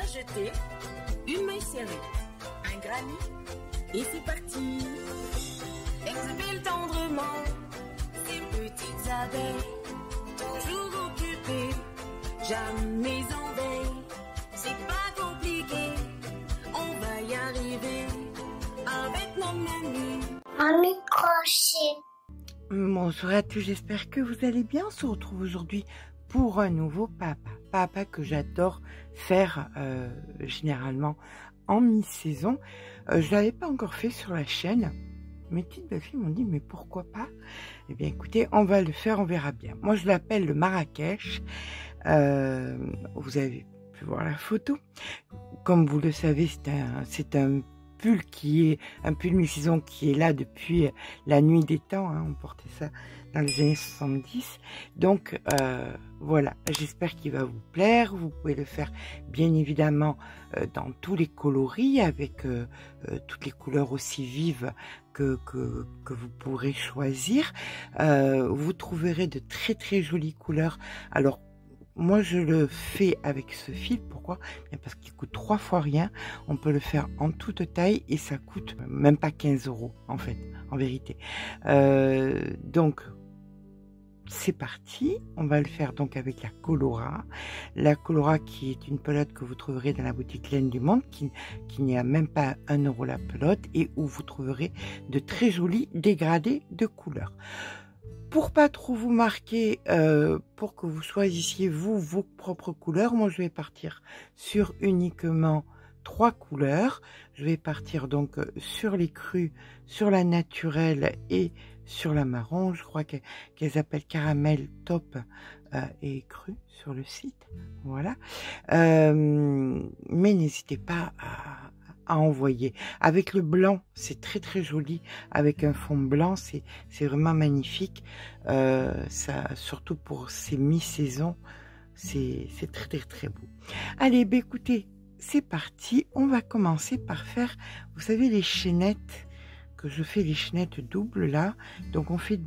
jeter, une maille serrée, un granit, et c'est parti. Exhibile tendrement ces petites abeilles, toujours occupées, jamais en veille. C'est pas compliqué, on va y arriver avec nos menus. Un microchet. Bonjour à tous, j'espère que vous allez bien. On se retrouve aujourd'hui pour un nouveau papa que j'adore faire généralement en mi-saison. Je l'avais pas encore fait sur la chaîne. Mes petites belles filles m'ont dit mais pourquoi pas. Eh bien écoutez, on va le faire, on verra bien. Moi je l'appelle le Marrakech. Vous avez pu voir la photo. Comme vous le savez, c'est un pull qui est un pull mi-saison qui est là depuis la nuit des temps, hein, on portait ça dans les années 70, donc voilà, j'espère qu'il va vous plaire. Vous pouvez le faire bien évidemment dans tous les coloris, avec toutes les couleurs aussi vives que vous pourrez choisir. Vous trouverez de très très jolies couleurs. Alors moi, je le fais avec ce fil. Pourquoi? Parce qu'il coûte 3 fois rien. On peut le faire en toute taille et ça coûte même pas 15 € en fait, en vérité. Donc, c'est parti. On va le faire donc avec la Colora. La Colora qui est une pelote que vous trouverez dans la boutique Laine du Monde, qui n'y a même pas 1 € la pelote et où vous trouverez de très jolis dégradés de couleurs. Pour pas trop vous marquer, pour que vous choisissiez vos propres couleurs, moi je vais partir sur uniquement 3 couleurs. Je vais partir donc sur les crues, sur la naturelle et sur la marron. Je crois qu'elles appellent caramel, top et cru sur le site. Voilà. Mais n'hésitez pas à envoyer. Avec le blanc, c'est très très joli. Avec un fond blanc, c'est vraiment magnifique. Ça, surtout pour ces mi-saisons, c'est très très très beau. Allez, ben écoutez, c'est parti. On va commencer par faire, vous savez, les chaînettes que je fais, les chaînettes doubles là. Donc on fait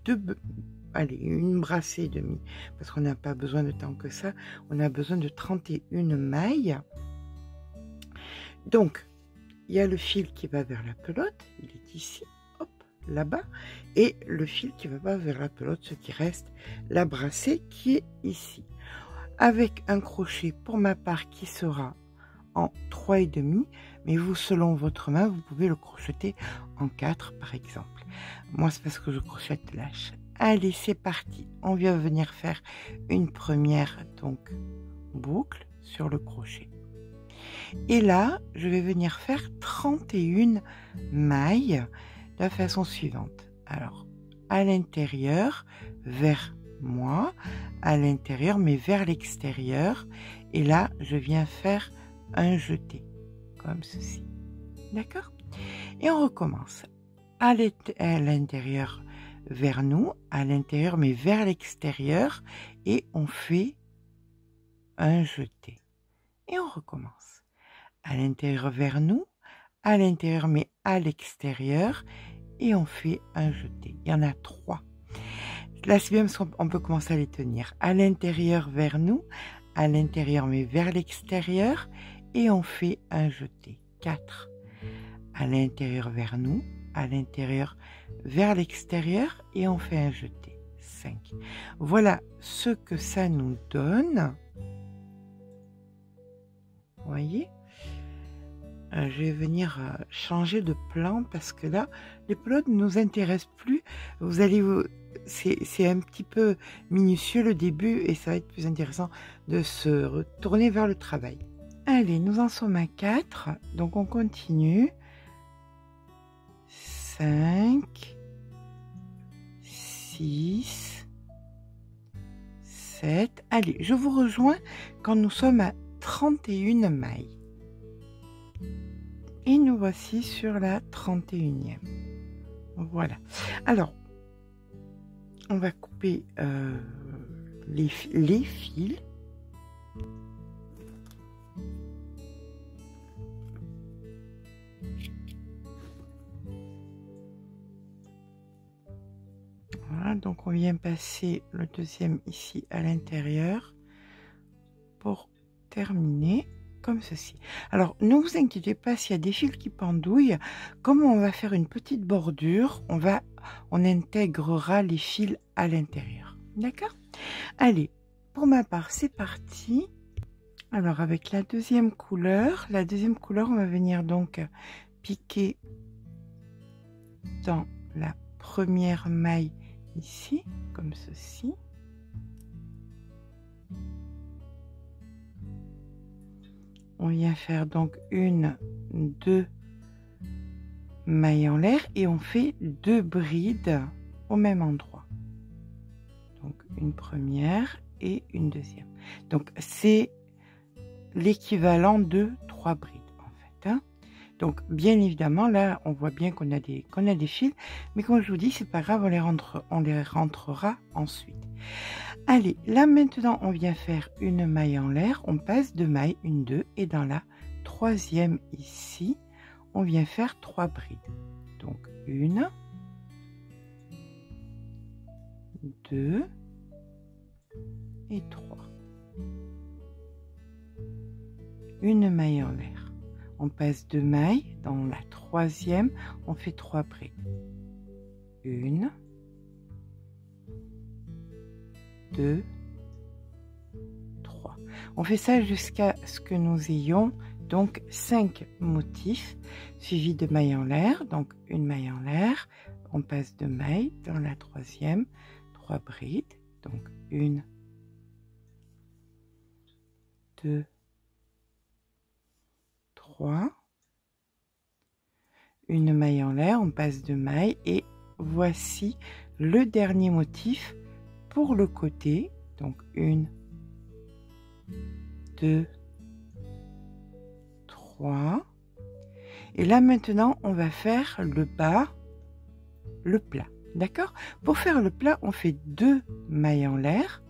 une brassée et demie, parce qu'on n'a pas besoin de tant que ça. On a besoin de 31 mailles. Donc, il y a le fil qui va vers la pelote, il est ici, hop, là-bas, et le fil qui va pas vers la pelote, ce qui reste, la brassée qui est ici. Avec un crochet pour ma part qui sera en 3,5, mais vous, selon votre main, vous pouvez le crocheter en 4 par exemple. Moi, c'est parce que je crochette lâche. Allez, c'est parti, on vient venir faire une première donc boucle sur le crochet. Et là, je vais venir faire 31 mailles de la façon suivante. Alors, à l'intérieur, vers moi, à l'intérieur, mais vers l'extérieur. Et là, je viens faire un jeté, comme ceci. D'accord? Et on recommence. À l'intérieur, vers nous, à l'intérieur, mais vers l'extérieur. Et on fait un jeté. Et on recommence. À l'intérieur vers nous, à l'intérieur mais à l'extérieur, et on fait un jeté. Il y en a 3. Là c'est bien parce qu'on peut commencer à les tenir. À l'intérieur vers nous, à l'intérieur mais vers l'extérieur, et on fait un jeté. 4. À l'intérieur vers nous, à l'intérieur vers l'extérieur, et on fait un jeté. 5. Voilà ce que ça nous donne. Vous voyez? Je vais venir changer de plan parce que là, les pelotes ne nous intéressent plus. Vous allez c'est un petit peu minutieux le début et ça va être plus intéressant de se retourner vers le travail. Allez, nous en sommes à 4. Donc on continue. 5, 6, 7. Allez, je vous rejoins quand nous sommes à 31 mailles. Et nous voici sur la 31e. Voilà. Alors, on va couper les fils. Voilà, donc on vient passer le deuxième ici à l'intérieur pour terminer. comme ceci. Alors, ne vous inquiétez pas s'il y a des fils qui pendouillent. Comme on va faire une petite bordure, on intégrera les fils à l'intérieur. D'accord? Allez, pour ma part, c'est parti. Alors, avec la deuxième couleur, on va venir donc piquer dans la première maille ici, comme ceci. On vient faire donc une, deux mailles en l'air et on fait 2 brides au même endroit. Donc une première et une deuxième. Donc c'est l'équivalent de 3 brides en fait. Hein. Donc bien évidemment là on voit bien qu'on a des fils, mais comme je vous dis c'est pas grave, on les rentrera ensuite. Allez, là maintenant on vient faire une maille en l'air, on passe 2 mailles, une, 2, et dans la troisième ici, on vient faire 3 brides. Donc 1, 2 et 3. Une maille en l'air. On passe 2 mailles, dans la troisième, on fait 3 brides. 1, 2, 3. On fait ça jusqu'à ce que nous ayons donc 5 motifs suivis de mailles en l'air. Donc une maille en l'air, on passe 2 mailles, dans la troisième 3 brides. Donc 1, 2, 3. Une maille en l'air, on passe 2 mailles et voici le dernier motif pour le côté. Donc 1, 2, 3. Et là maintenant on va faire le bas, le plat. D'accord? Pour faire le plat, on fait 2 mailles en l'air,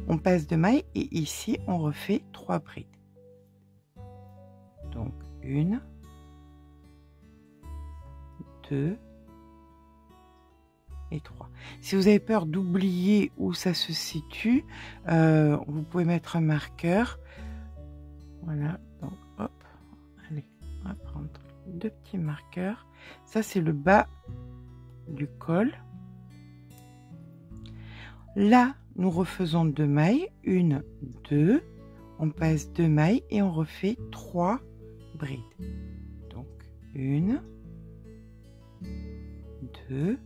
on passe 2 mailles et ici on refait 3 brides. Donc 1, 2 et 3. Si vous avez peur d'oublier où ça se situe, vous pouvez mettre un marqueur. Voilà, donc hop, allez, on va prendre 2 petits marqueurs. Ça c'est le bas du col. Là, nous refaisons 2 mailles, 1, 2, on passe 2 mailles et on refait 3 brides. Donc 1, 2,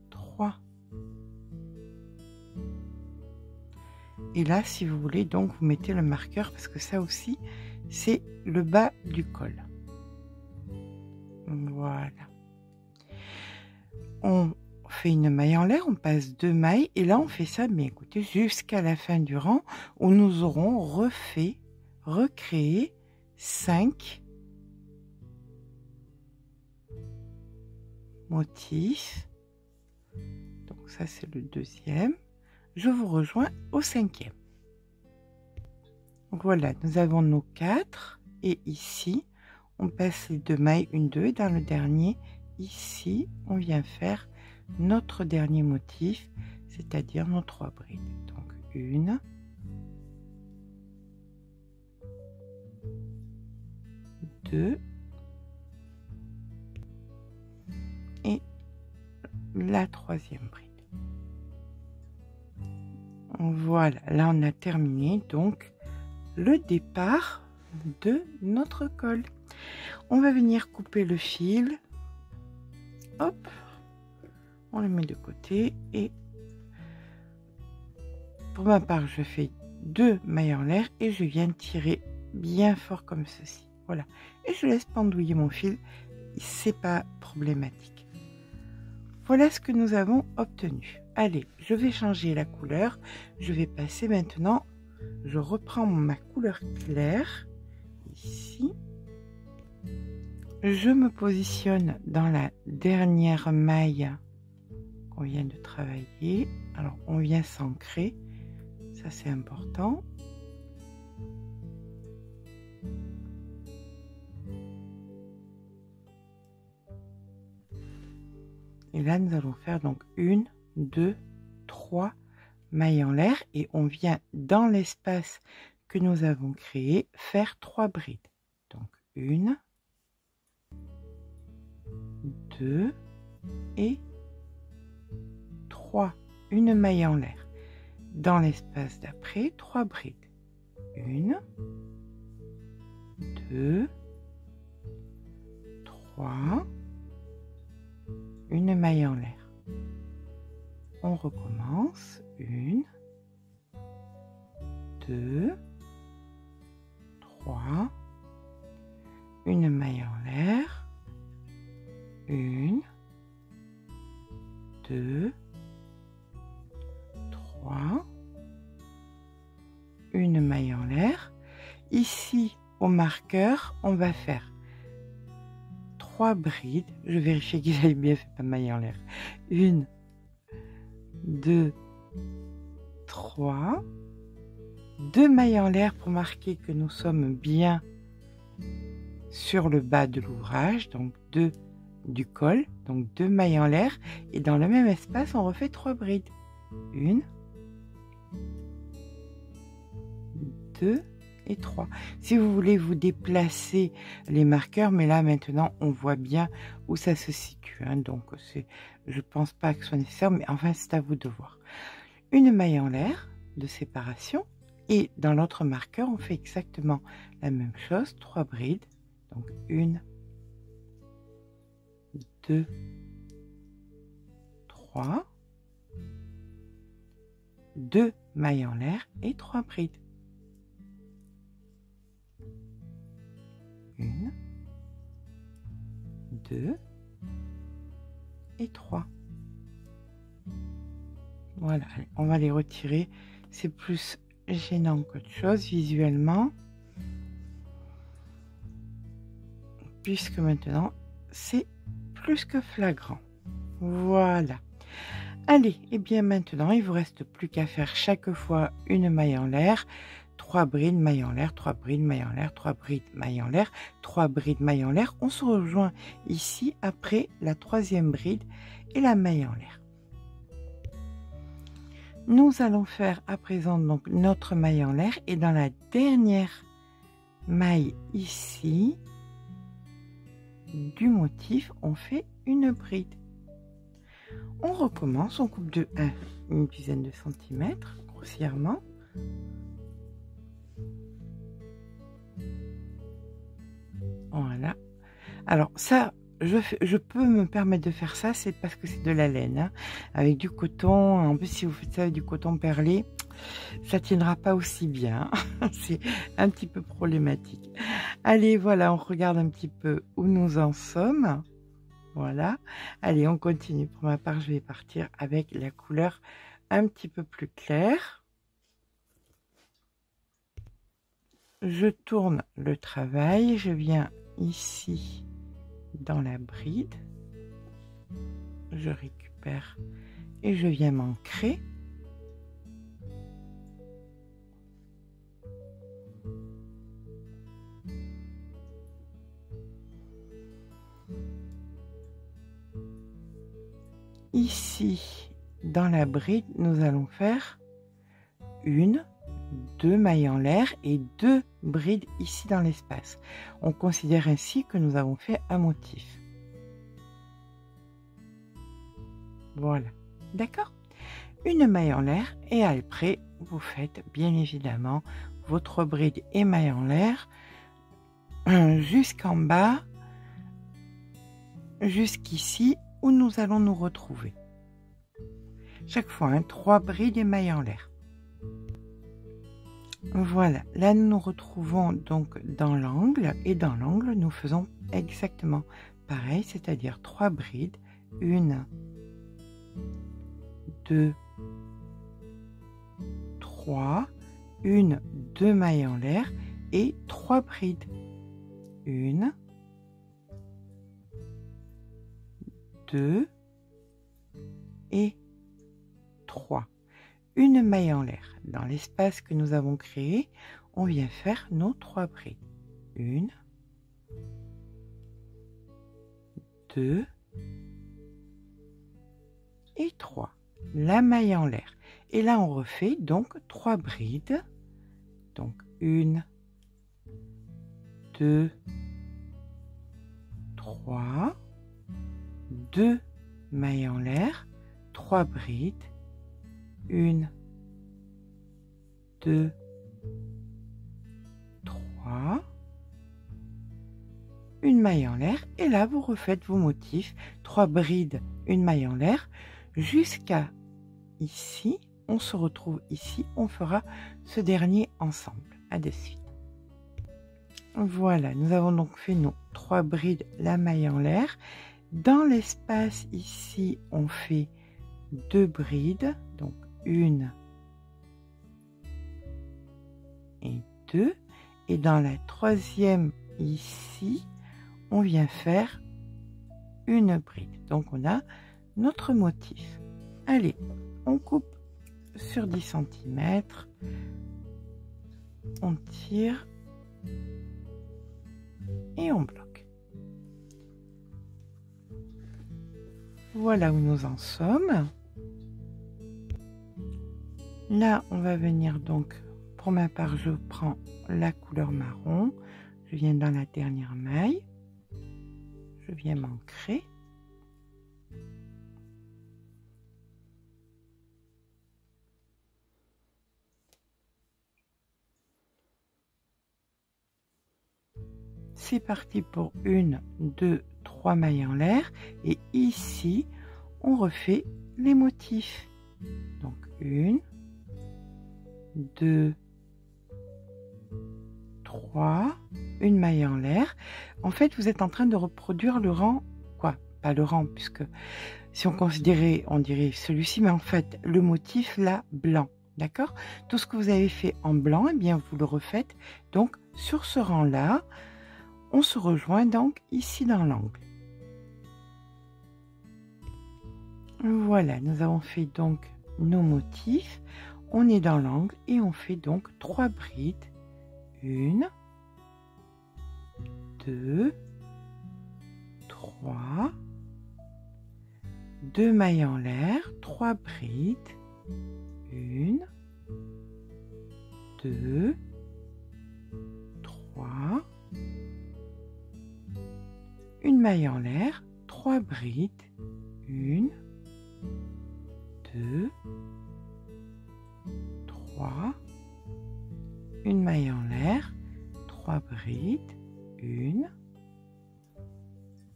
3. Et là, si vous voulez, donc vous mettez le marqueur parce que ça aussi, c'est le bas du col. Voilà. On fait une maille en l'air, on passe 2 mailles et là on fait ça, mais écoutez, jusqu'à la fin du rang où nous aurons recréé 5 motifs. Donc ça c'est le deuxième. Je vous rejoins au 5e. Donc voilà, nous avons nos 4 et ici on passe les 2 mailles, une, 2 et dans le dernier ici on vient faire notre dernier motif, c'est-à-dire nos 3 brides. Donc 1, 2 et la troisième bride. Voilà, là on a terminé donc le départ de notre col. On va venir couper le fil. Hop, on le met de côté et pour ma part je fais 2 mailles en l'air et je viens tirer bien fort comme ceci. Voilà, et je laisse pendouiller mon fil, c'est pas problématique. Voilà ce que nous avons obtenu. Allez, je vais changer la couleur. Je vais passer maintenant, je reprends ma couleur claire ici. Je me positionne dans la dernière maille qu'on vient de travailler. Alors on vient s'ancrer, ça c'est important. Et là nous allons faire donc 1, 2, 3 mailles en l'air et on vient dans l'espace que nous avons créé faire 3 brides. Donc 1, 2 et 3. Une maille en l'air. Dans l'espace d'après, 3 brides. 1, 2, 3, une maille en l'air. On recommence. 1, 2, 3, une maille en l'air. 1, 2, 3, une maille en l'air. Ici, au marqueur, on va faire 3 brides. Je vérifie qu'ils aient bien fait ma maille en l'air. 1, 2, 3. 2 mailles en l'air pour marquer que nous sommes bien sur le bas de l'ouvrage. Donc 2 du col. Donc 2 mailles en l'air. Et dans le même espace, on refait 3 brides. 1, 2 et 3. Si vous voulez vous déplacer les marqueurs, mais là maintenant on voit bien où ça se situe, hein, donc je pense pas que ce soit nécessaire, mais enfin c'est à vous de voir. Une maille en l'air de séparation, et dans l'autre marqueur on fait exactement la même chose, 3 brides, donc 1, 2, 3, 2 mailles en l'air et 3 brides. 1, 2 et 3. Voilà, on va les retirer. C'est plus gênant qu'autre chose visuellement. Puisque maintenant, c'est plus que flagrant. Voilà. Allez, et bien maintenant, il vous reste plus qu'à faire chaque fois une maille en l'air. 3 brides, maille en l'air, 3 brides, maille en l'air, 3 brides, maille en l'air, 3 brides, maille en l'air. On se rejoint ici après la 3e bride et la maille en l'air. Nous allons faire à présent donc notre maille en l'air et dans la dernière maille ici du motif, on fait une bride. On recommence, on coupe de une dizaine de centimètres grossièrement. Voilà. Alors ça, je peux me permettre de faire ça, c'est parce que c'est de la laine, hein, avec du coton. En plus, si vous faites ça avec du coton perlé, ça tiendra pas aussi bien. C'est un petit peu problématique. Allez, voilà, on regarde un petit peu où nous en sommes. Voilà. Allez, on continue. Pour ma part, je vais partir avec la couleur un petit peu plus claire. Je tourne le travail, je viens ici dans la bride, je récupère et je viens m'ancrer. Ici, dans la bride, nous allons faire 1, 2 mailles en l'air et 2 brides ici dans l'espace. On considère ainsi que nous avons fait un motif. Voilà, d'accord? Une maille en l'air et après, vous faites bien évidemment votre bride et maille en l'air jusqu'en bas, jusqu'ici où nous allons nous retrouver. Chaque fois, hein, 3 brides et mailles en l'air. Voilà, là nous nous retrouvons donc dans l'angle et dans l'angle nous faisons exactement pareil, c'est-à-dire 3 brides, 1, 2, 3, 1, 2 mailles en l'air et 3 brides. 1, 2 et 3. Une maille en l'air. Dans l'espace que nous avons créé, on vient faire nos 3 brides. 1, 2 et 3. La maille en l'air. Et là, on refait donc 3 brides. Donc 1, 2, 3, 2 mailles en l'air, 3 brides, 1, 2, 3, une maille en l'air, et là vous refaites vos motifs, 3 brides, une maille en l'air, jusqu'à ici. On se retrouve ici, on fera ce dernier ensemble. À de suite. Voilà, nous avons donc fait nos 3 brides, la maille en l'air. Dans l'espace ici, on fait 2 brides, donc 1 et 2. Et dans la troisième ici, on vient faire une bride. Donc on a notre motif. Allez, on coupe sur 10 cm, on tire et on bloque. Voilà où nous en sommes. Là, on va venir donc, pour ma part, je prends la couleur marron, je viens dans la dernière maille, je viens m'ancrer. C'est parti pour 1, 2, 3 mailles en l'air, et ici on refait les motifs. Donc 1, 2, 3, une maille en l'air. En fait, vous êtes en train de reproduire le rang, quoi, pas le rang, puisque si on considérait, on dirait celui-ci, mais en fait le motif là blanc, d'accord? Tout ce que vous avez fait en blanc, eh bien vous le refaites donc sur ce rang là. On se rejoint donc ici dans l'angle. Voilà, nous avons fait donc nos motifs. On est dans l'angle et on fait donc 3 brides. 1, 2, 3, 2 mailles en l'air, 3 brides. 1, 2, 3, une maille en l'air, 3 brides, 1, 2, 3, une maille en l'air, 3 brides, 1,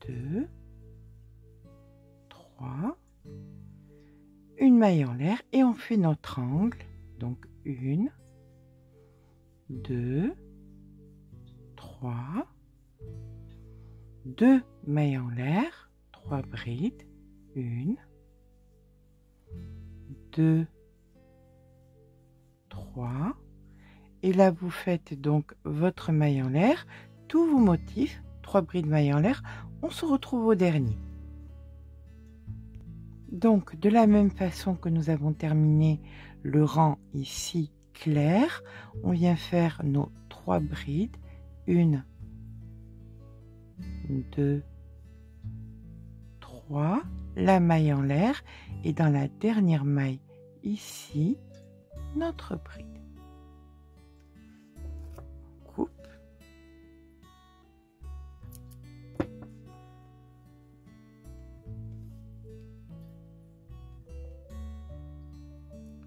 2, 3, une maille en l'air, et on fait notre angle, donc 1, 2, 3, 2 mailles en l'air, 3 brides, 1, 2, 3, et là vous faites donc votre maille en l'air, tous vos motifs, 3 brides mailles en l'air, on se retrouve au dernier. Donc de la même façon que nous avons terminé le rang ici clair, on vient faire nos 3 brides, 1, 2, 3, la maille en l'air, et dans la dernière maille ici, notre bride. Coupe.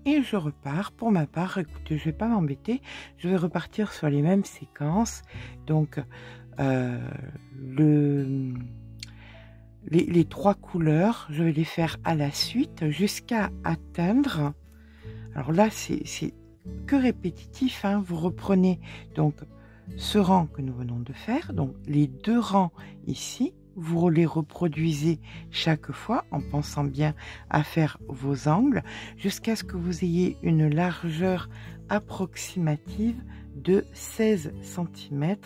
Et je repars. Pour ma part, écoutez, je vais pas m'embêter, je vais repartir sur les mêmes séquences. Donc les 3 couleurs, je vais les faire à la suite jusqu'à atteindre, alors là c'est que répétitif, hein, vous reprenez donc ce rang que nous venons de faire, donc les 2 rangs ici, vous les reproduisez chaque fois en pensant bien à faire vos angles jusqu'à ce que vous ayez une largeur approximative de 16 cm.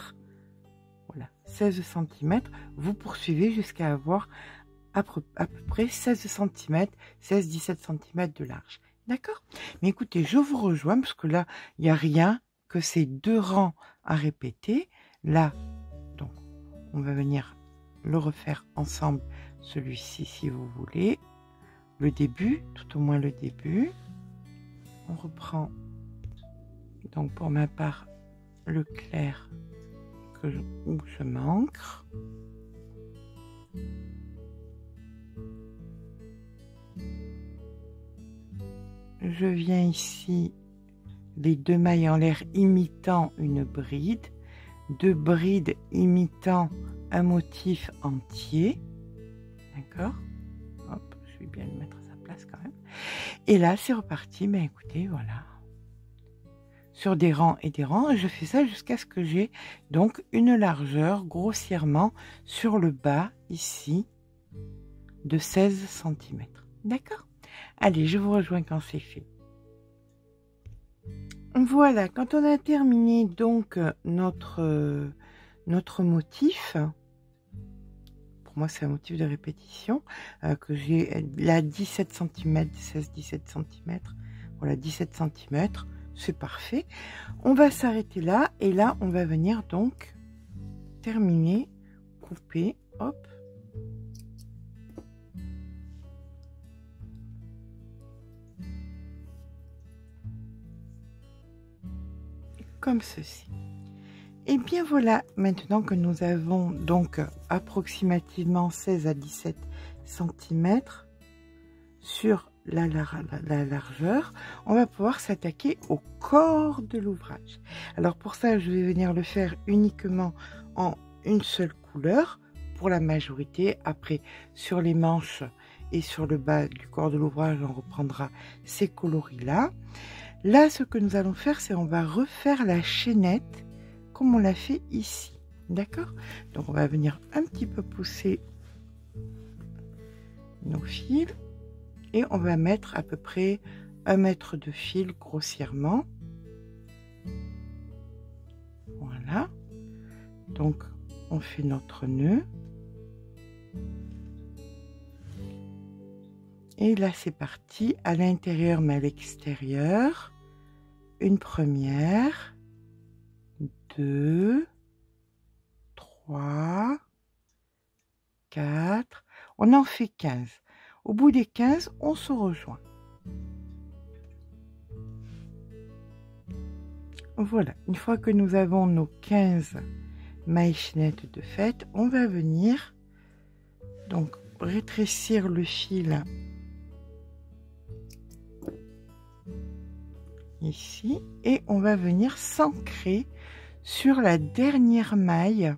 Voilà, 16 cm, vous poursuivez jusqu'à avoir à peu près 16 cm, 16-17 cm de large. D'accord? Mais écoutez, je vous rejoins parce que là, il n'y a rien que ces 2 rangs à répéter. Là, donc, on va venir le refaire ensemble, celui-ci si vous voulez. Le début, tout au moins le début. On reprend, donc pour ma part, le clair où je m'ancre. Je viens ici, les 2 mailles en l'air imitant une bride, 2 brides imitant un motif entier. D'accord? Hop, je vais bien le mettre à sa place quand même. Et là, c'est reparti. Ben écoutez, voilà. Sur des rangs et des rangs, je fais ça jusqu'à ce que j'ai donc une largeur grossièrement sur le bas ici de 16 cm. D'accord? Allez, je vous rejoins quand c'est fait. Voilà, quand on a terminé donc notre motif, pour moi c'est un motif de répétition, que j'ai là 17 cm, 16-17 cm, voilà 17 cm, c'est parfait. On va s'arrêter là et là on va venir donc terminer, couper, hop. Comme ceci. Et bien voilà, maintenant que nous avons donc approximativement 16 à 17 cm sur la largeur, on va pouvoir s'attaquer au corps de l'ouvrage. Alors pour ça, je vais venir le faire uniquement en une seule couleur pour la majorité. Après, sur les manches et sur le bas du corps de l'ouvrage, on reprendra ces coloris-là. Là, ce que nous allons faire, c'est on va refaire la chaînette comme on l'a fait ici. D'accord? Donc, on va venir un petit peu pousser nos fils et on va mettre à peu près 1 mètre de fil grossièrement. Voilà. Donc, on fait notre nœud. Et là, c'est parti, à l'intérieur mais à l'extérieur. Une première, 2, 3, 4. On en fait 15. Au bout des 15, on se rejoint. Voilà, une fois que nous avons nos 15 mailles chaînettes de fait, on va venir donc rétrécir le fil ici et on va venir s'ancrer sur la dernière maille.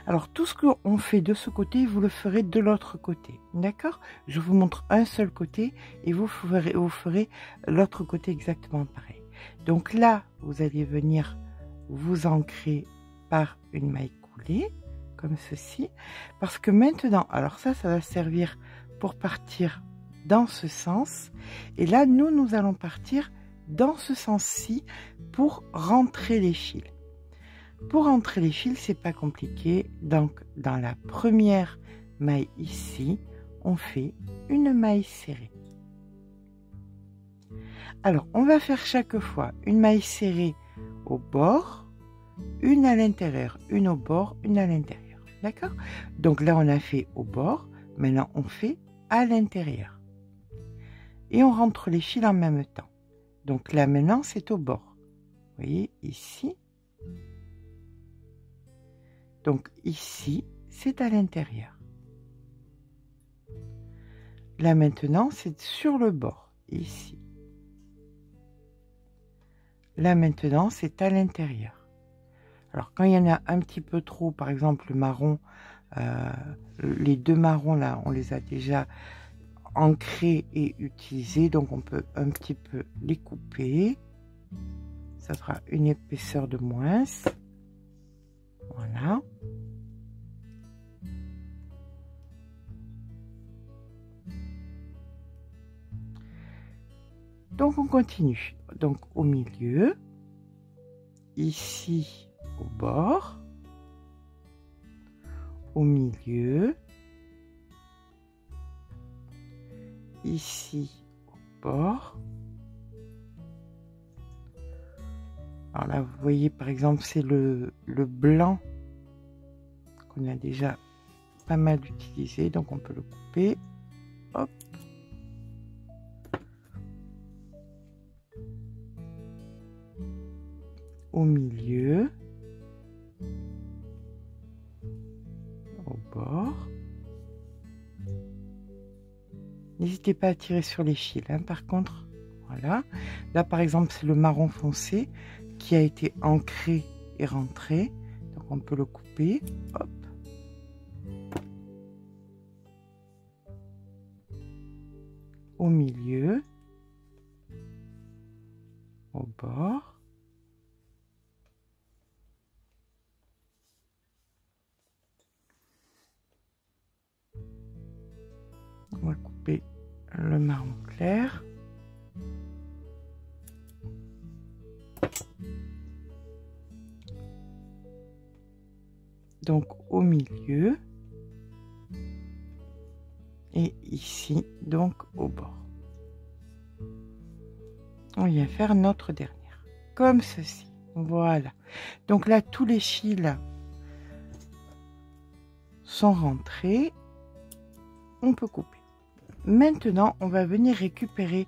Alors tout ce qu'on fait de ce côté, vous le ferez de l'autre côté, d'accord? Je vous montre un seul côté et vous ferez l'autre côté exactement pareil. Donc là, vous allez venir vous ancrer par une maille coulée, comme ceci, parce que maintenant, alors ça va servir pour partir dans ce sens, et là, nous allons partir dans ce sens-ci pour rentrer les fils. Pour rentrer les fils, c'est pas compliqué. Donc, dans la première maille ici, on fait une maille serrée. Alors, on va faire chaque fois une maille serrée au bord, une à l'intérieur, une au bord, une à l'intérieur. D'accord? Donc là, on a fait au bord. Maintenant, on fait à l'intérieur. Et on rentre les fils en même temps. Donc là, maintenant, c'est au bord. Vous voyez, ici. Donc ici, c'est à l'intérieur. Là, maintenant, c'est sur le bord, ici. Là, maintenant, c'est à l'intérieur. Alors, quand il y en a un petit peu trop, par exemple, le marron, les 2 marrons, là, on les a déjà ancrés et utilisés. Donc, on peut un petit peu les couper. Ça fera une épaisseur de moins. Voilà. Donc, on continue. Donc, au milieu, ici, au bord, au milieu, ici, au bord. Alors là, vous voyez, par exemple, c'est le blanc qu'on a déjà pas mal utilisé, donc on peut le couper. Hop. au milieu, au bord. N'hésitez pas à tirer sur les fils, hein, par contre. Voilà. Là, par exemple, c'est le marron foncé qui a été ancré et rentré. Donc, on peut le couper. Hop. Au milieu. Au bord. On va couper le marron clair. Donc au milieu. Et ici, donc au bord. On vient faire notre dernière. Comme ceci. Voilà. Donc là, tous les fils sont rentrés. On peut couper. Maintenant, on va venir récupérer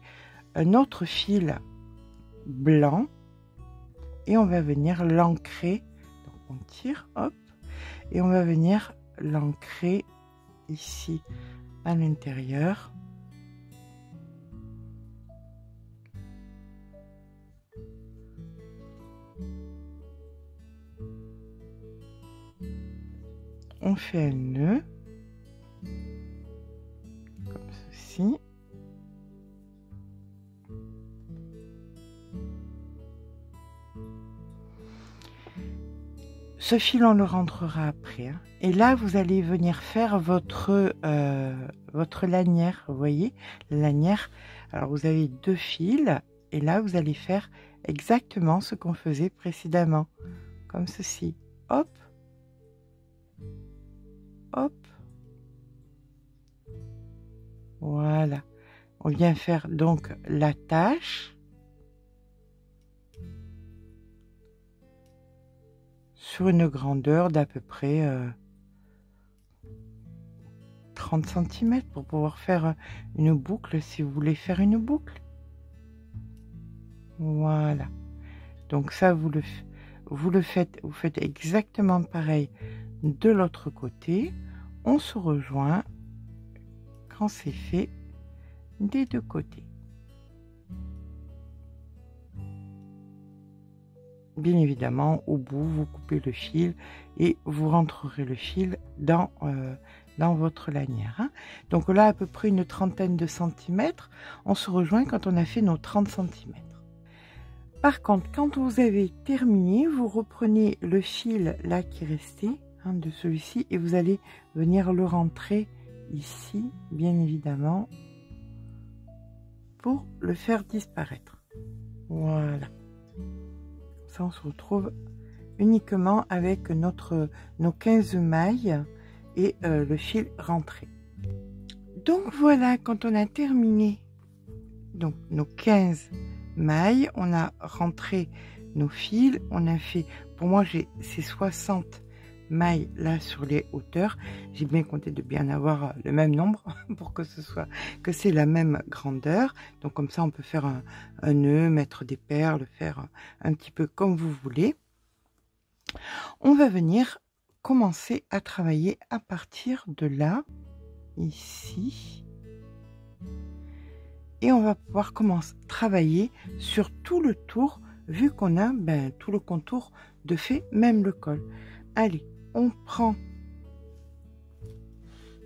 un autre fil blanc et on va venir l'ancrer. Donc on tire, hop, et on va venir l'ancrer ici à l'intérieur. On fait un nœud. Comme ceci. Ce fil, on le rentrera après. Hein. Et là, vous allez venir faire votre lanière. Vous voyez, la lanière. Alors, vous avez 2 fils. Et là, vous allez faire exactement ce qu'on faisait précédemment. Comme ceci. Hop. Hop. Voilà. On vient faire donc l'attache sur une grandeur d'à peu près 30 cm pour pouvoir faire une boucle si vous voulez faire une boucle. Voilà. Donc ça, vous faites exactement pareil de l'autre côté. On se rejoint quand c'est fait des 2 côtés. Bien évidemment, au bout, vous coupez le fil et vous rentrerez le fil dans votre lanière. Hein. Donc là, à peu près une trentaine de centimètres. On se rejoint quand on a fait nos 30 cm. Par contre, quand vous avez terminé, vous reprenez le fil là qui restait, hein, de celui-ci, et vous allez venir le rentrer ici, bien évidemment, pour le faire disparaître. Voilà. Ça, on se retrouve uniquement avec nos 15 mailles et le fil rentré. Donc voilà, quand on a terminé donc nos 15 mailles, on a rentré nos fils, on a fait, pour moi j'ai ces 60 mailles là sur les hauteurs, j'ai bien compté de bien avoir le même nombre pour que c'est la même grandeur. Donc comme ça on peut faire un nœud, mettre des perles, faire un petit peu comme vous voulez. On va venir commencer à travailler à partir de là, ici, et on va pouvoir commencer à travailler sur tout le tour, vu qu'on a tout le contour de fait, même le col. Allez, on prend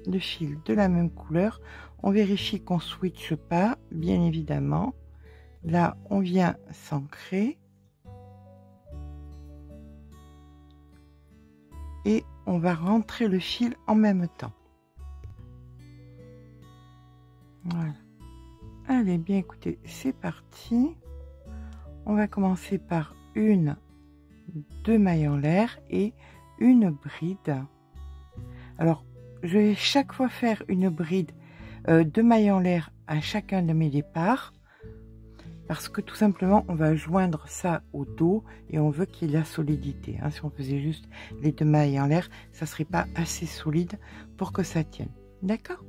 le fil de la même couleur, on vérifie qu'on ne switche pas, bien évidemment. Là, on vient s'ancrer. Et on va rentrer le fil en même temps. Voilà. Allez, bien écoutez, c'est parti. On va commencer par 2 mailles en l'air et une bride. Alors, je vais chaque fois faire une bride 2 mailles en l'air à chacun de mes départs. Parce que tout simplement, on va joindre ça au dos et on veut qu'il y ait la solidité. Hein. Si on faisait juste les 2 mailles en l'air, ça ne serait pas assez solide pour que ça tienne. D'accord?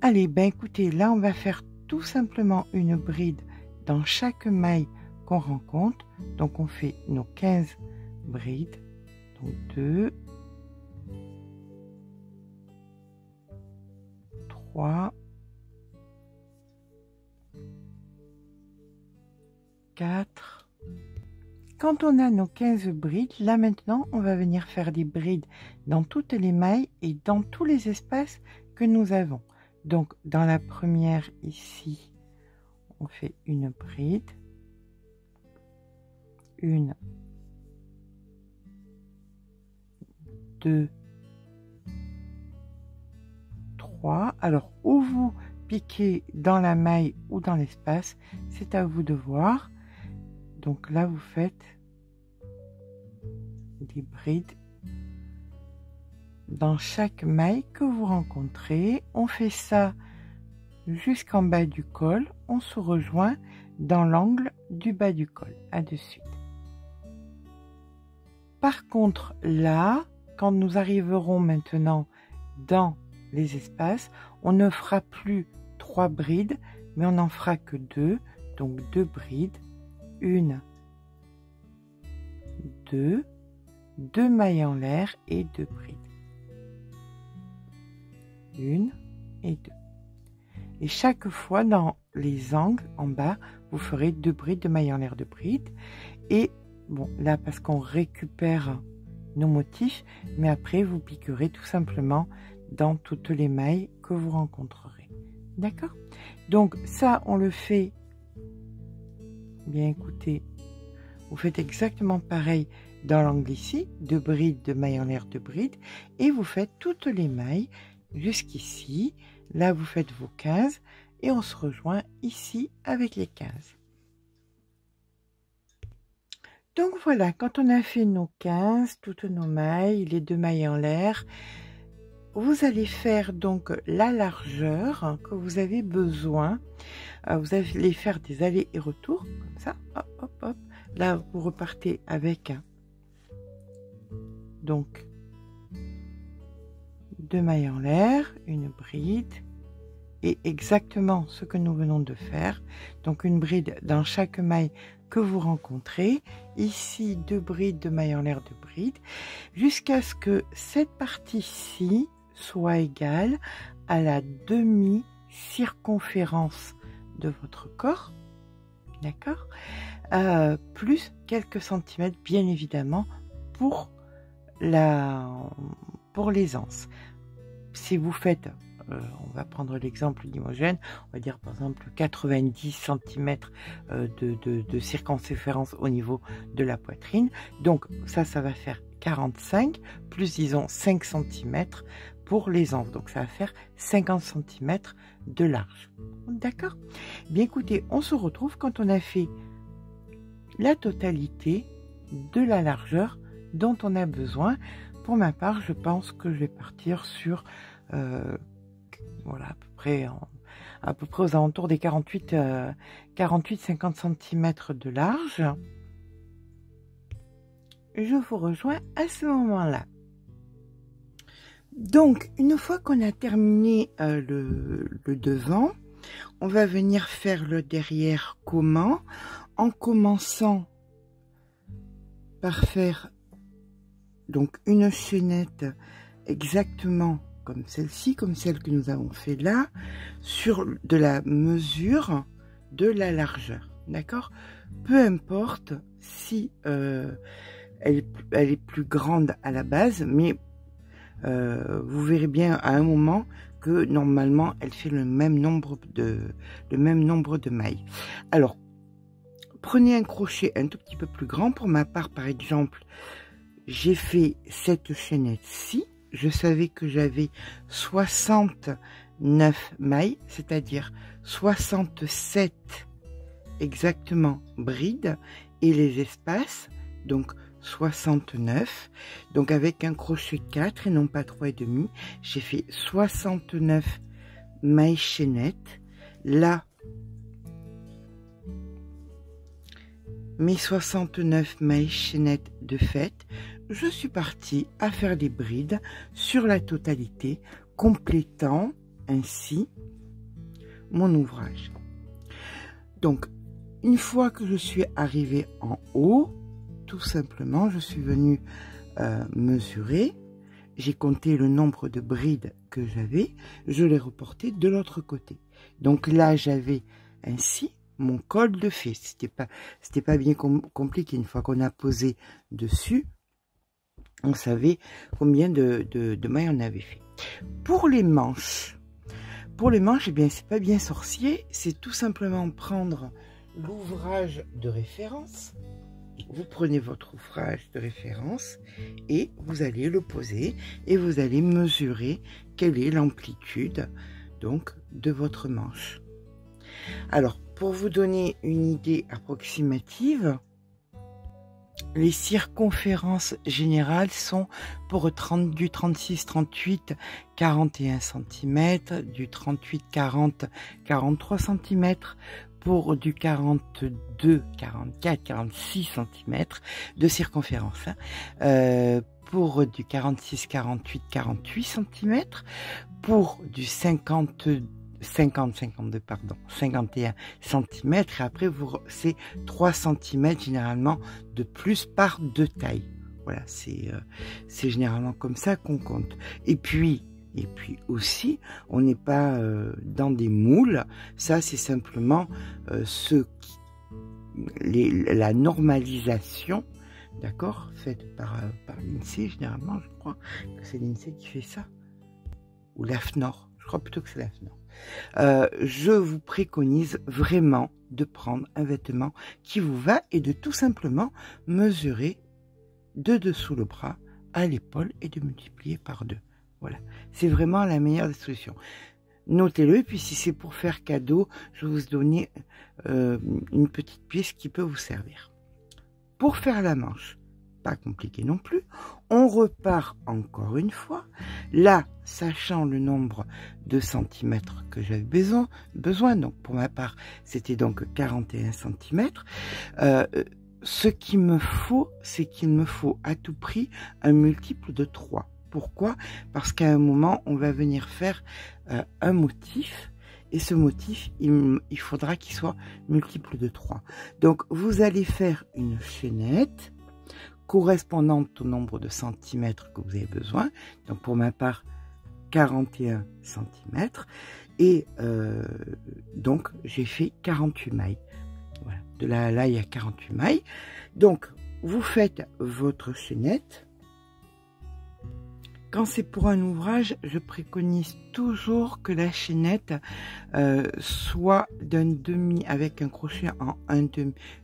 Allez, écoutez, là, on va faire tout simplement une bride dans chaque maille qu'on rencontre. Donc on fait nos 15 brides. Donc 2, 3, 4. Quand on a nos 15 brides, là maintenant, on va venir faire des brides dans toutes les mailles et dans tous les espaces que nous avons. Donc, dans la première ici, on fait une bride, une, 2, 3. Alors, où vous piquez dans la maille ou dans l'espace, c'est à vous de voir. Donc là, vous faites des brides dans chaque maille que vous rencontrez. On fait ça jusqu'en bas du col. On se rejoint dans l'angle du bas du col. À de suite. Par contre, là, quand nous arriverons maintenant dans les espaces, on ne fera plus 3 brides, mais on n'en fera que 2. Donc 2 brides. 1, 2, 2 mailles en l'air et 2 brides. 1 et 2. Et chaque fois dans les angles en bas, vous ferez 2 brides, 2 mailles en l'air, 2 brides. Et bon, là parce qu'on récupère nos motifs, mais après vous piquerez tout simplement dans toutes les mailles que vous rencontrerez. D'accord? Donc ça, on le fait. Bien écoutez, vous faites exactement pareil dans l'angle ici, 2 brides, 2 mailles en l'air, 2 brides, et vous faites toutes les mailles jusqu'ici. Là, vous faites vos 15 et on se rejoint ici avec les 15. Donc voilà, quand on a fait nos 15, toutes nos mailles, les 2 mailles en l'air, vous allez faire donc la largeur que vous avez besoin. Vous allez faire des allers et retours, comme ça, hop, hop, hop. Là, vous repartez avec donc 2 mailles en l'air, une bride, et exactement ce que nous venons de faire. Donc une bride dans chaque maille que vous rencontrez. Ici, 2 brides, 2 mailles en l'air, 2 brides, jusqu'à ce que cette partie-ci soit égale à la demi-circonférence de votre corps, d'accord, plus quelques centimètres bien évidemment pour les anses. Si vous faites, on va prendre l'exemple d'Imogène, on va dire par exemple 90 cm de circonférence au niveau de la poitrine, donc ça va faire 45 plus disons 5 cm pour les anses, donc ça va faire 50 cm de large. D'accord? Bien écoutez, on se retrouve quand on a fait la totalité de la largeur dont on a besoin. Pour ma part, je pense que je vais partir sur voilà, à peu près aux alentours des 48-50 cm de large. Je vous rejoins à ce moment-là. Donc, une fois qu'on a terminé le devant, on va venir faire le derrière. Comment? En commençant par faire donc une chaînette exactement comme celle-ci, comme celle que nous avons fait là, sur de la mesure de la largeur. D'accord? Peu importe si elle est plus grande à la base, mais vous verrez bien à un moment que normalement elle fait le même nombre de mailles. Alors prenez un crochet un tout petit peu plus grand. Pour ma part, par exemple, j'ai fait cette chaînette-ci. Je savais que j'avais 69 mailles, c'est-à-dire 67 exactement brides, et les espaces, donc 69. Donc avec un crochet 4 et non pas 3,5, j'ai fait 69 mailles chaînettes. Là, mes 69 mailles chaînettes de fait, je suis partie à faire des brides sur la totalité, complétant ainsi mon ouvrage. Donc Une fois que je suis arrivée en haut, tout simplement, je suis venue mesurer. J'ai compté le nombre de brides que j'avais. Je l'ai reporté de l'autre côté. Donc là, j'avais ainsi mon col de fée. C'était pas bien compliqué. Une fois qu'on a posé dessus, on savait combien de mailles on avait fait. Pour les manches, eh bien, c'est pas bien sorcier. C'est tout simplement prendre l'ouvrage de référence. Vous prenez votre ouvrage de référence et vous allez le poser et vous allez mesurer quelle est l'amplitude donc de votre manche. Alors, pour vous donner une idée approximative, les circonférences générales sont pour du 36-38, 41 cm, du 38-40, 43 cm, pour du 42, 44, 46 cm de circonférence. Pour du 46, 48, 48 cm, pour du 52 51 cm, et après c'est 3 cm généralement de plus par de taille. Voilà, c'est généralement comme ça qu'on compte. Et puis aussi, on n'est pas dans des moules. Ça, c'est simplement la normalisation, d'accord, faite par l'INSEE, généralement, je crois que c'est l'INSEE qui fait ça. Ou l'AFNOR, je crois plutôt que c'est l'AFNOR. Je vous préconise vraiment de prendre un vêtement qui vous va et de tout simplement mesurer de dessous le bras à l'épaule et de multiplier par 2. Voilà, c'est vraiment la meilleure des solutions. Notez-le, et puis si c'est pour faire cadeau, je vais vous donner une petite pièce qui peut vous servir. Pour faire la manche, pas compliqué non plus, on repart encore une fois. Là, sachant le nombre de centimètres que j'avais besoin, donc pour ma part, c'était donc 41 cm. Ce qu'il me faut, c'est qu'il me faut à tout prix un multiple de 3. Pourquoi? Parce qu'à un moment, on va venir faire un motif. Et ce motif, il faudra qu'il soit multiple de 3. Donc, vous allez faire une chaînette correspondante au nombre de centimètres que vous avez besoin. Donc, pour ma part, 41 cm. Et donc, j'ai fait 48 mailles. Voilà. De là, il y a 48 mailles. Donc, vous faites votre chaînette. Quand c'est pour un ouvrage, je préconise toujours que la chaînette soit d'un demi, avec un crochet en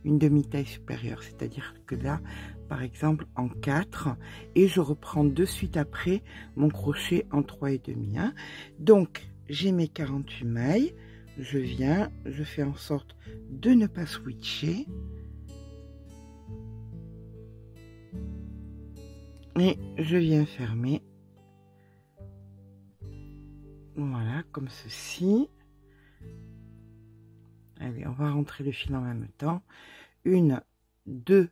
une demi-taille supérieure. C'est-à-dire que là, par exemple, en 4, et je reprends de suite après mon crochet en 3,5. Hein. Donc, j'ai mes 48 mailles. Je viens, je fais en sorte de ne pas switcher. Et je viens fermer. Voilà, comme ceci. Allez, on va rentrer le fil en même temps. 1, 2,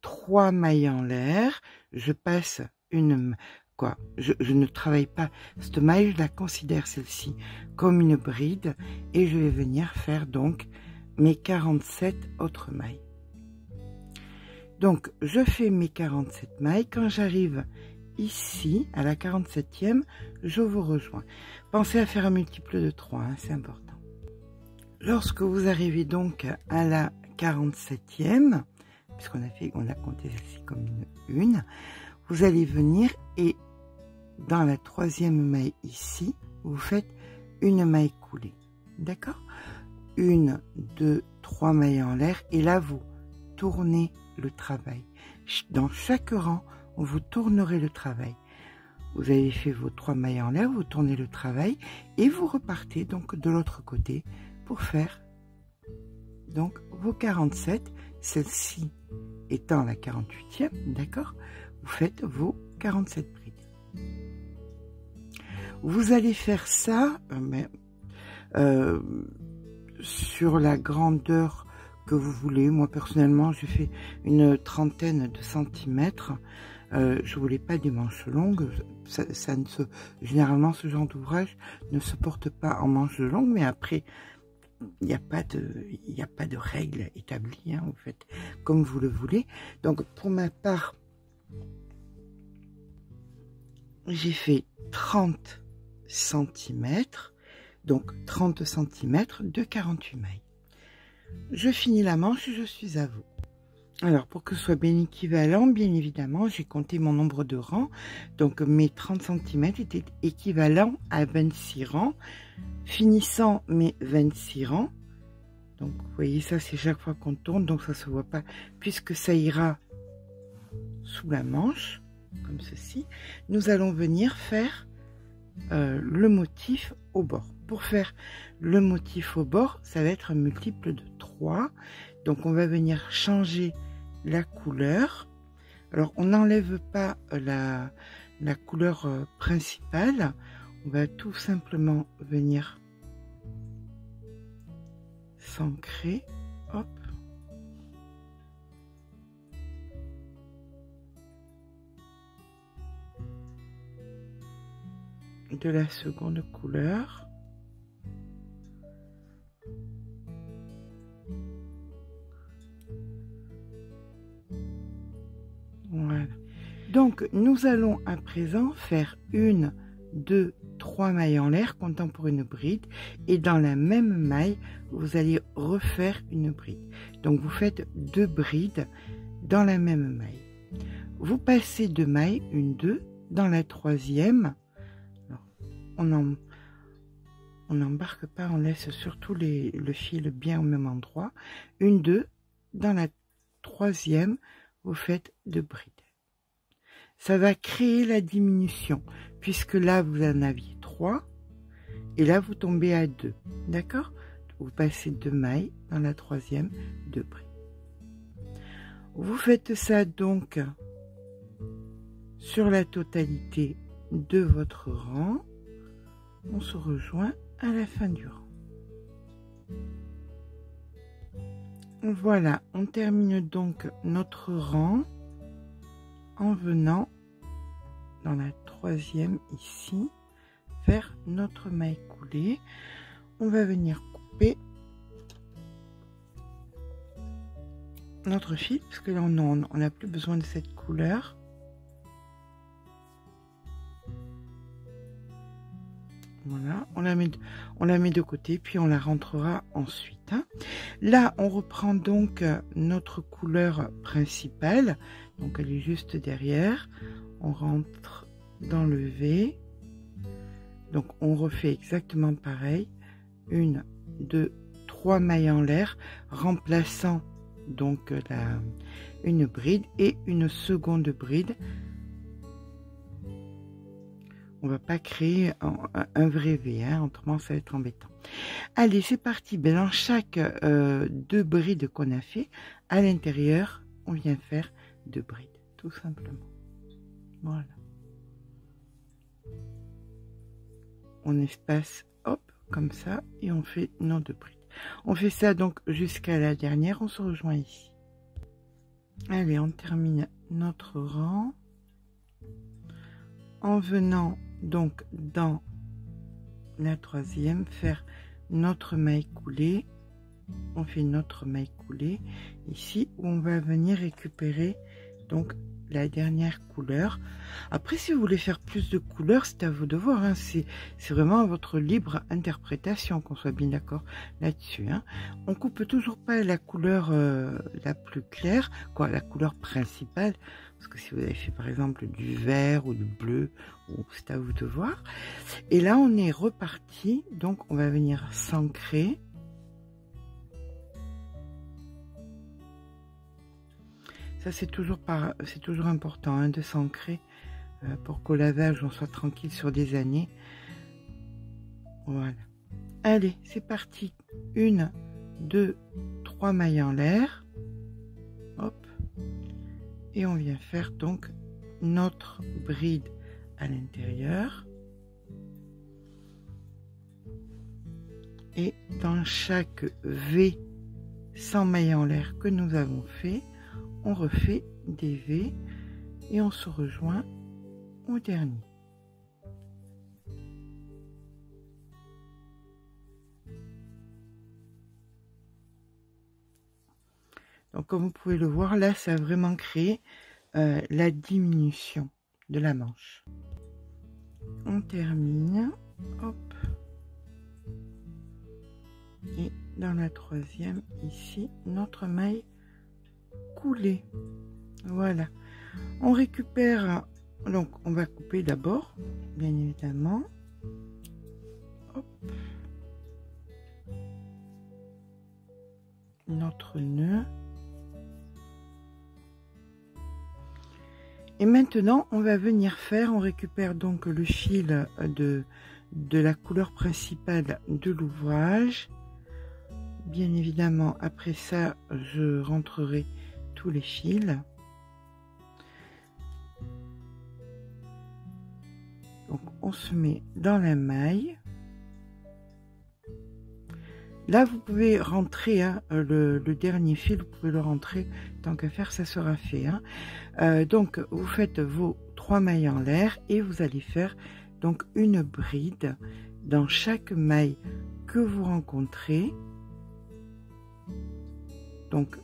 3 mailles en l'air. Je passe une... Quoi, je ne travaille pas cette maille, je la considère celle-ci comme une bride. Et je vais venir faire donc mes 47 autres mailles. Donc, je fais mes 47 mailles. Quand j'arrive ici, à la 47e, je vous rejoins. Pensez à faire un multiple de 3, hein, c'est important. Lorsque vous arrivez donc à la 47e, puisqu'on a compté celle-ci comme une, vous allez venir et dans la 3e maille ici, vous faites une maille coulée. D'accord? 1, 2, 3 mailles en l'air et là, vous tournez le travail. Dans chaque rang, vous tournerez le travail. Vous avez fait vos 3 mailles en l'air, vous tournez le travail et vous repartez donc de l'autre côté pour faire donc vos 47, celle-ci étant la 48e, d'accord? Vous faites vos 47 brides. Vous allez faire ça sur la grandeur que vous voulez. Moi personnellement, je fais une trentaine de centimètres. Je voulais pas des manches longues. Généralement, ce genre d'ouvrage ne se porte pas en manches longues, mais après, il n'y a pas de règle établie, hein, vous faites comme vous le voulez. Donc pour ma part, j'ai fait 30 cm, donc 30 cm de 48 mailles. Je finis la manche et je suis à vous. Alors, pour que ce soit bien équivalent, bien évidemment, j'ai compté mon nombre de rangs. Donc, mes 30 cm étaient équivalents à 26 rangs, finissant mes 26 rangs. Donc, vous voyez, ça, c'est chaque fois qu'on tourne, donc ça ne se voit pas, puisque ça ira sous la manche, comme ceci. Nous allons venir faire le motif au bord. Pour faire le motif au bord, ça va être un multiple de 3. Donc, on va venir changer la couleur. Alors, on n'enlève pas la couleur principale. On va tout simplement venir s'ancrer. Hop. De la seconde couleur. Voilà. Donc, nous allons à présent faire 1, 2, 3 mailles en l'air, comptant pour une bride. Et dans la même maille, vous allez refaire une bride. Donc, vous faites 2 brides dans la même maille. Vous passez 2 mailles, 1, 2, dans la troisième. Alors, on n'embarque pas, on laisse surtout le fil bien au même endroit. 1, 2, dans la troisième, vous faites 2 brides. Ça va créer la diminution, puisque là, vous en aviez 3, et là, vous tombez à 2. D'accord? Vous passez 2 mailles, dans la troisième, 2 brides. Vous faites ça donc sur la totalité de votre rang. On se rejoint à la fin du rang. Voilà, on termine donc notre rang en venant dans la troisième ici, faire notre maille coulée. On va venir couper notre fil, parce que là on n'a plus besoin de cette couleur. Voilà, on la met de côté, puis on la rentrera ensuite. Hein. Là, on reprend donc notre couleur principale. Donc, elle est juste derrière. On rentre dans le V. Donc, on refait exactement pareil. 1, 2, 3 mailles en l'air, remplaçant donc une bride et une seconde bride. On va pas créer un vrai V, hein, autrement ça va être embêtant. Allez, c'est parti. Ben, dans chaque 2 brides qu'on a fait, à l'intérieur, on vient faire 2 brides, tout simplement. Voilà. On espace, hop, comme ça, et on fait nos 2 brides. On fait ça donc jusqu'à la dernière, on se rejoint ici. Allez, on termine notre rang en venant donc dans la troisième, faire notre maille coulée. On fait notre maille coulée ici où on va venir récupérer donc la dernière couleur. Après, si vous voulez faire plus de couleurs, c'est à vous de voir, hein. C'est vraiment votre libre interprétation, qu'on soit bien d'accord là-dessus, hein. On coupe toujours pas la couleur la plus claire, quoi, la couleur principale, parce que si vous avez fait par exemple du vert ou du bleu, c'est à vous de voir. Et là, on est reparti, donc on va venir s'ancrer. Ça, c'est toujours important, hein, de s'ancrer pour qu'au lavage, on soit tranquille sur des années. Voilà. Allez, c'est parti. 1, 2, 3 mailles en l'air. Hop. Et on vient faire donc notre bride à l'intérieur. Et dans chaque V sans mailles en l'air que nous avons fait, on refait des V et on se rejoint au dernier. Donc comme vous pouvez le voir, là ça a vraiment créé la diminution de la manche. On termine, hop, et dans la troisième ici notre maille coulée. Voilà, on récupère, donc on va couper d'abord bien évidemment, hop, notre nœud. Et maintenant, on va venir faire, on récupère donc le fil de la couleur principale de l'ouvrage. Bien évidemment, après ça, je rentrerai tous les fils. Donc, on se met dans la maille. Là, vous pouvez rentrer hein, le dernier fil, vous pouvez le rentrer, tant qu'à faire, ça sera fait. Hein. Donc, vous faites vos 3 mailles en l'air et vous allez faire donc une bride dans chaque maille que vous rencontrez. Donc,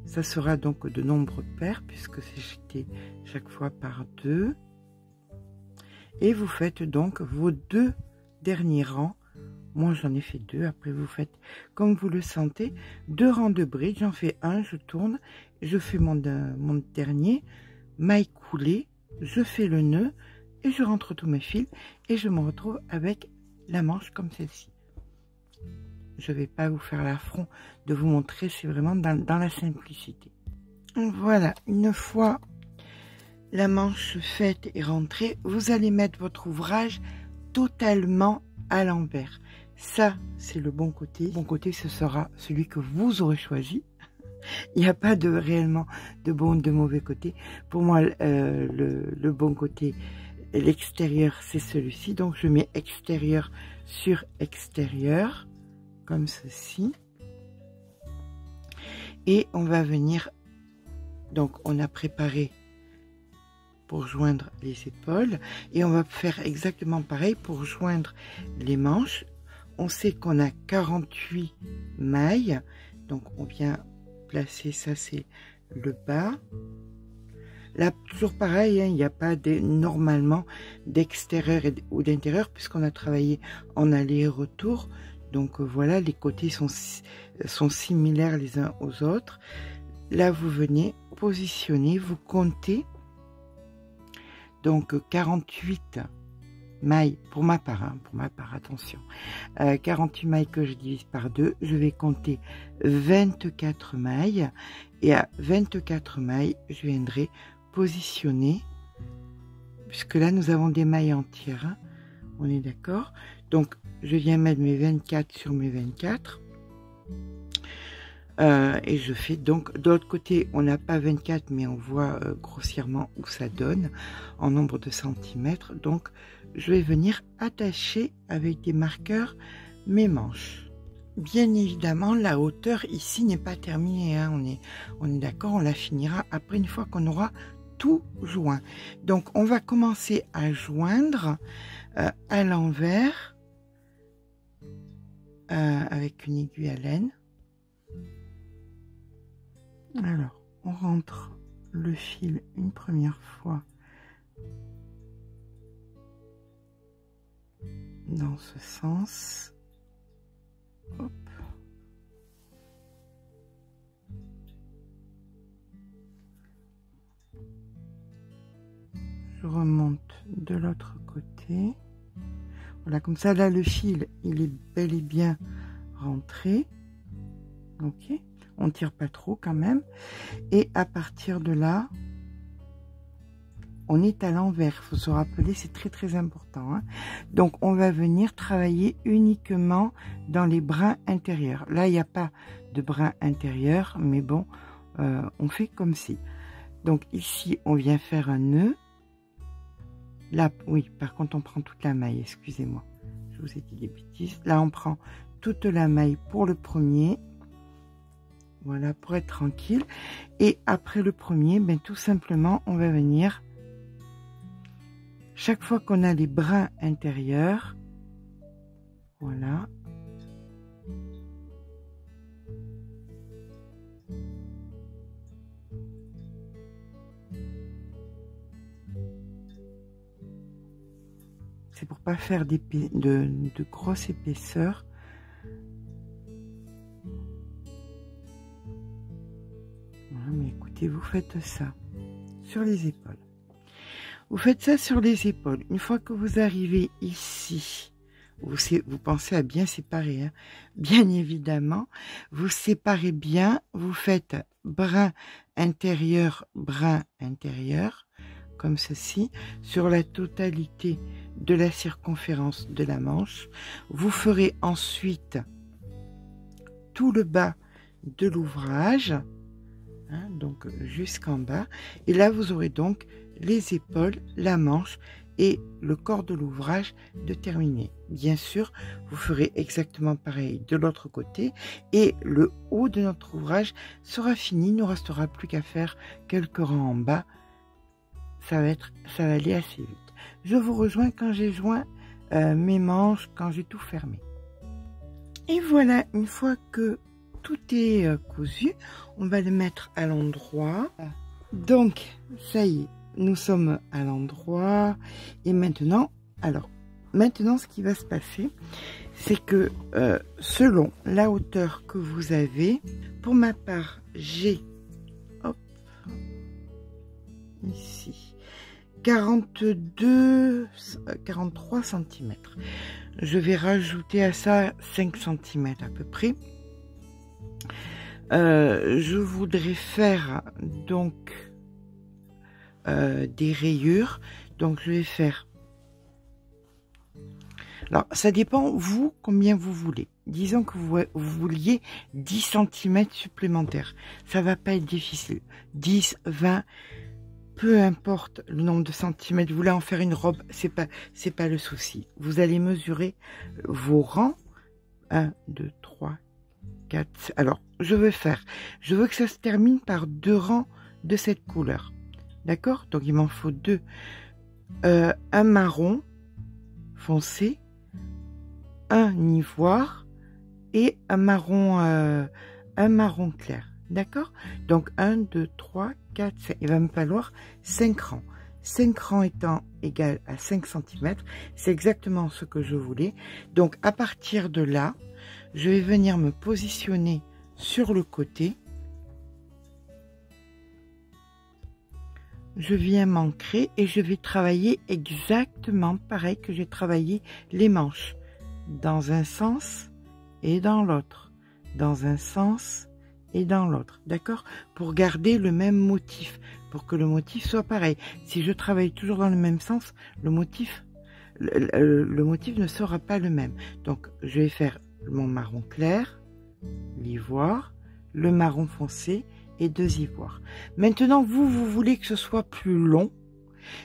ça sera donc de nombre pair, puisque c'est jeté chaque fois par 2. Et vous faites donc vos 2 derniers rangs. Moi, j'en ai fait 2. Après, vous faites comme vous le sentez. 2 rangs de bride. J'en fais un, je tourne. Je fais mon dernier. Maille coulée. Je fais le nœud. Et je rentre tous mes fils. Et je me retrouve avec la manche comme celle-ci. Je ne vais pas vous faire l'affront de vous montrer. C'est vraiment dans la simplicité. Voilà. Une fois la manche faite et rentrée, vous allez mettre votre ouvrage totalement à l'envers. Ça, c'est le bon côté. Le bon côté, ce sera celui que vous aurez choisi. Il n'y a pas réellement de bon, de mauvais côté. Pour moi, le bon côté, l'extérieur, c'est celui-ci. Donc, je mets extérieur sur extérieur, comme ceci. Et on va venir... Donc, on a préparé pour joindre les épaules. Et on va faire exactement pareil pour joindre les manches. On sait qu'on a 48 mailles, donc on vient placer ça, c'est le bas. Là, toujours pareil, hein, il n'y a pas normalement d'extérieur ou d'intérieur puisqu'on a travaillé en aller-retour. Donc voilà, les côtés sont similaires les uns aux autres. Là, vous venez positionner, vous comptez. Donc 48 mailles, pour ma part, attention, 48 mailles que je divise par 2, je vais compter 24 mailles, et à 24 mailles, je viendrai positionner, puisque là nous avons des mailles entières, hein, on est d'accord, donc je viens mettre mes 24 sur mes 24, et je fais donc, de l'autre côté, on n'a pas 24, mais on voit grossièrement où ça donne, en nombre de centimètres, donc je vais venir attacher avec des marqueurs mes manches. Bien évidemment, la hauteur ici n'est pas terminée, hein. On est d'accord, on la finira après une fois qu'on aura tout joint. Donc on va commencer à joindre à l'envers avec une aiguille à laine. Alors, on rentre le fil une première fois dans ce sens. Hop. Je remonte de l'autre côté. Voilà, comme ça, là, le fil, il est bel et bien rentré. Ok. On tire pas trop quand même. Et à partir de là, on est à l'envers. Il faut se rappeler, c'est très très important. Hein. Donc on va venir travailler uniquement dans les brins intérieurs. Là, il n'y a pas de brin intérieur, mais bon, on fait comme si. Donc ici, on vient faire un nœud. Là, oui, par contre, on prend toute la maille, excusez-moi. Je vous ai dit des bêtises. Là, on prend toute la maille pour le premier. Voilà, pour être tranquille. Et après le premier, ben, tout simplement, on va venir, chaque fois qu'on a les brins intérieurs, voilà, c'est pour pas faire de grosses épaisseurs. Voilà, mais écoutez, vous faites ça sur les épaules. Vous faites ça sur les épaules. Une fois que vous arrivez ici, vous pensez à bien séparer, hein. Bien évidemment, vous séparez bien, vous faites brin intérieur, comme ceci, sur la totalité de la circonférence de la manche. Vous ferez ensuite tout le bas de l'ouvrage, hein, donc jusqu'en bas, et là vous aurez donc les épaules, la manche et le corps de l'ouvrage de terminer. Bien sûr, vous ferez exactement pareil de l'autre côté et le haut de notre ouvrage sera fini. Il ne restera plus qu'à faire quelques rangs en bas. Ça va aller assez vite. Je vous rejoins quand j'ai joint mes manches, quand j'ai tout fermé. Et voilà, une fois que tout est cousu, on va le mettre à l'endroit. Donc, ça y est. Nous sommes à l'endroit et maintenant, ce qui va se passer, c'est que selon la hauteur que vous avez, pour ma part, j'ai ici 43 cm. Je vais rajouter à ça 5 cm à peu près. Je voudrais faire donc des rayures, donc je vais faire, alors ça dépend vous combien vous voulez. Disons que vous vouliez 10 cm supplémentaires, ça va pas être difficile, 10, 20, peu importe le nombre de centimètres. Vous voulez en faire une robe, c'est pas le souci. Vous allez mesurer vos rangs, 1, 2, 3, 4, alors je veux que ça se termine par 2 rangs de cette couleur. D'accord? Donc, il m'en faut 2. Un marron foncé, un ivoire et un marron clair. D'accord? Donc, 1, 2, 3, 4, 5. Il va me falloir 5 rangs. 5 rangs étant égal à 5 cm. C'est exactement ce que je voulais. Donc, à partir de là, je vais venir me positionner sur le côté. Je viens m'ancrer et je vais travailler exactement pareil que j'ai travaillé les manches, dans un sens et dans l'autre, dans un sens et dans l'autre, d'accord? Pour garder le même motif, pour que le motif soit pareil. Si je travaille toujours dans le même sens, le motif ne sera pas le même. Donc je vais faire mon marron clair, l'ivoire, le marron foncé et 2 ivoires. Maintenant, vous voulez que ce soit plus long,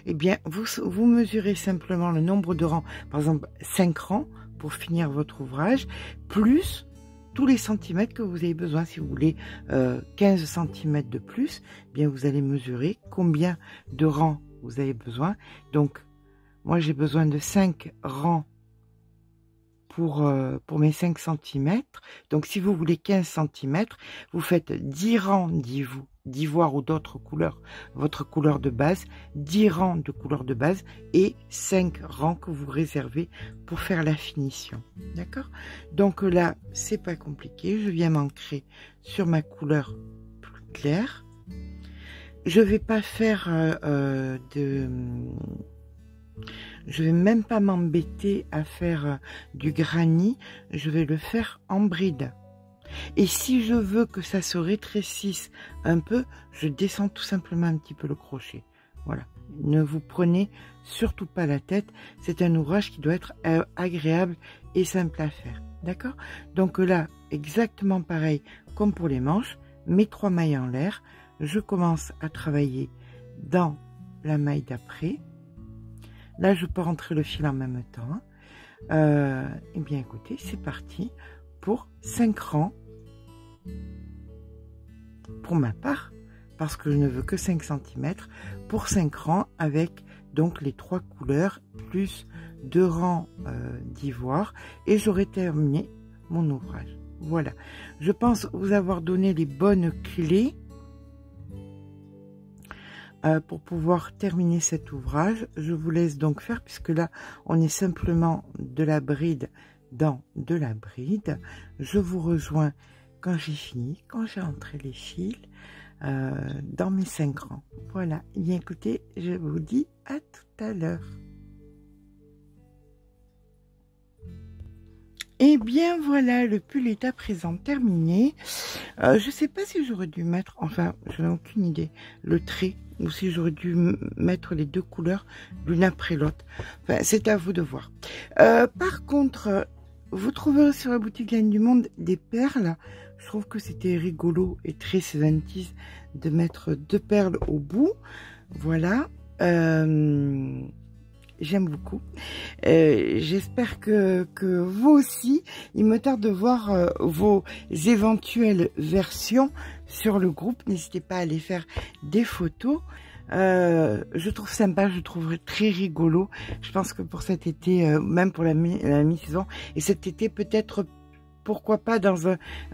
eh bien, vous mesurez simplement le nombre de rangs, par exemple 5 rangs pour finir votre ouvrage, plus tous les centimètres que vous avez besoin. Si vous voulez 15 cm de plus, eh bien, vous allez mesurer combien de rangs vous avez besoin. Donc, moi, j'ai besoin de 5 rangs pour mes 5 cm. Donc, si vous voulez 15 cm, vous faites 10 rangs d'ivoire ou d'autres couleurs, votre couleur de base, 10 rangs de couleur de base et 5 rangs que vous réservez pour faire la finition. D'accord? Donc là, c'est pas compliqué. Je viens m'ancrer sur ma couleur plus claire. Je vais pas faire je vais même pas m'embêter à faire du granit, je vais le faire en bride. Et si je veux que ça se rétrécisse un peu, je descends tout simplement un petit peu le crochet. Voilà. Ne vous prenez surtout pas la tête. C'est un ouvrage qui doit être agréable et simple à faire. D'accord? Donc là, exactement pareil comme pour les manches, mes 3 mailles en l'air. Je commence à travailler dans la maille d'après. Là, je peux rentrer le fil en même temps. Eh bien, écoutez, c'est parti pour 5 rangs. Pour ma part, parce que je ne veux que 5 cm, pour 5 rangs avec donc les 3 couleurs, plus 2 rangs d'ivoire. Et j'aurai terminé mon ouvrage. Voilà. Je pense vous avoir donné les bonnes clés pour pouvoir terminer cet ouvrage. Je vous laisse donc faire, puisque là, on est simplement de la bride dans de la bride. Je vous rejoins quand j'ai fini, quand j'ai entré les fils dans mes 5 rangs. Voilà, et bien écoutez, je vous dis à tout à l'heure. Et bien voilà, le pull est à présent terminé. Je sais pas si j'aurais dû mettre, enfin, je n'ai aucune idée, le trait, ou si j'aurais dû mettre les 2 couleurs l'une après l'autre. Enfin, c'est à vous de voir. Par contre, vous trouverez sur la boutique Laine du Monde des perles. Je trouve que c'était rigolo et très 70s de mettre 2 perles au bout. Voilà. J'aime beaucoup. J'espère que vous aussi. Il me tarde de voir vos éventuelles versions sur le groupe. N'hésitez pas à aller faire des photos. Je trouve sympa, je trouve très rigolo. Je pense que pour cet été, même pour la mi-saison, et cet été peut-être, pourquoi pas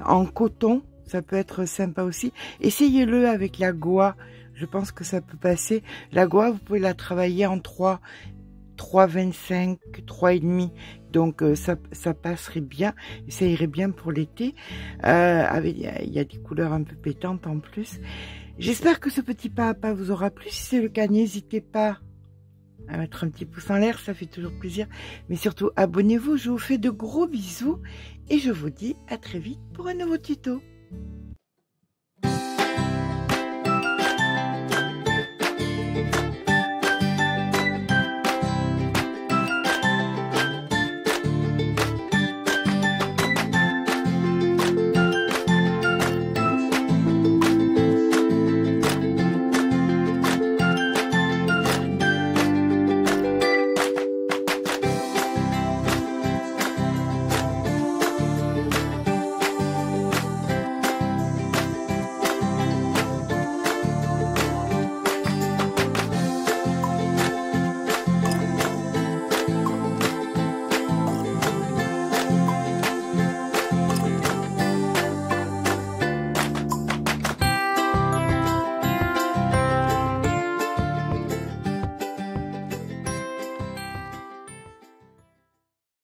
en coton, ça peut être sympa aussi. Essayez-le avec la goa. Je pense que ça peut passer. La goa, vous pouvez la travailler en 3,25, 3,5, donc ça passerait bien, et ça irait bien pour l'été. Il y a des couleurs un peu pétantes en plus. J'espère que ce petit pas à pas vous aura plu. Si c'est le cas, n'hésitez pas à mettre un petit pouce en l'air, ça fait toujours plaisir. Mais surtout, abonnez-vous, je vous fais de gros bisous et je vous dis à très vite pour un nouveau tuto.